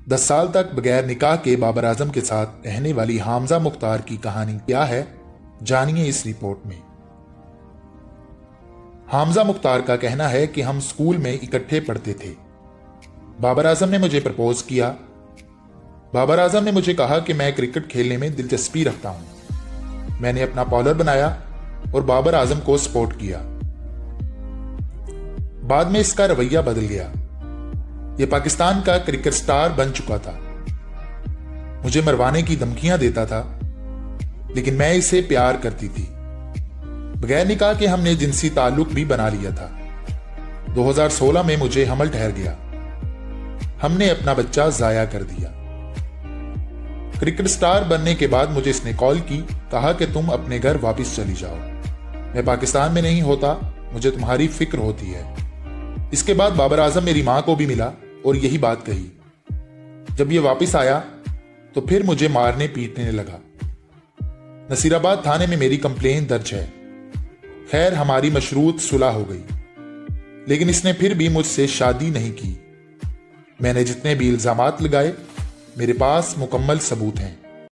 10 साल तक बगैर निकाह के बाबर आजम के साथ रहने वाली हामजा मुख्तार की कहानी क्या है, जानिए इस रिपोर्ट में। हामजा मुख्तार का कहना है कि हम स्कूल में इकट्ठे पढ़ते थे। बाबर आजम ने मुझे प्रपोज किया। बाबर आजम ने मुझे कहा कि मैं क्रिकेट खेलने में दिलचस्पी रखता हूं। मैंने अपना बॉलर बनाया और बाबर आजम को सपोर्ट किया। बाद में इसका रवैया बदल गया। यह पाकिस्तान का क्रिकेट स्टार बन चुका था। मुझे मरवाने की धमकियां देता था, लेकिन मैं इसे प्यार करती थी। बगैर निकाह के हमने जिनसी ताल्लुक भी बना लिया था। 2016 में मुझे हमल ठहर गया। हमने अपना बच्चा जाया कर दिया। क्रिकेट स्टार बनने के बाद मुझे इसने कॉल की, कहा कि तुम अपने घर वापस चली जाओ। मैं पाकिस्तान में नहीं होता, मुझे तुम्हारी फिक्र होती है। इसके बाद बाबर आजम मेरी मां को भी मिला और यही बात कही। जब ये वापस आया तो फिर मुझे मारने पीटने लगा। नसीराबाद थाने में मेरी कंप्लेन दर्ज है। खैर, हमारी मशरूत सुलह हो गई, लेकिन इसने फिर भी मुझसे शादी नहीं की। मैंने जितने भी इल्जामात लगाए, मेरे पास मुकम्मल सबूत हैं।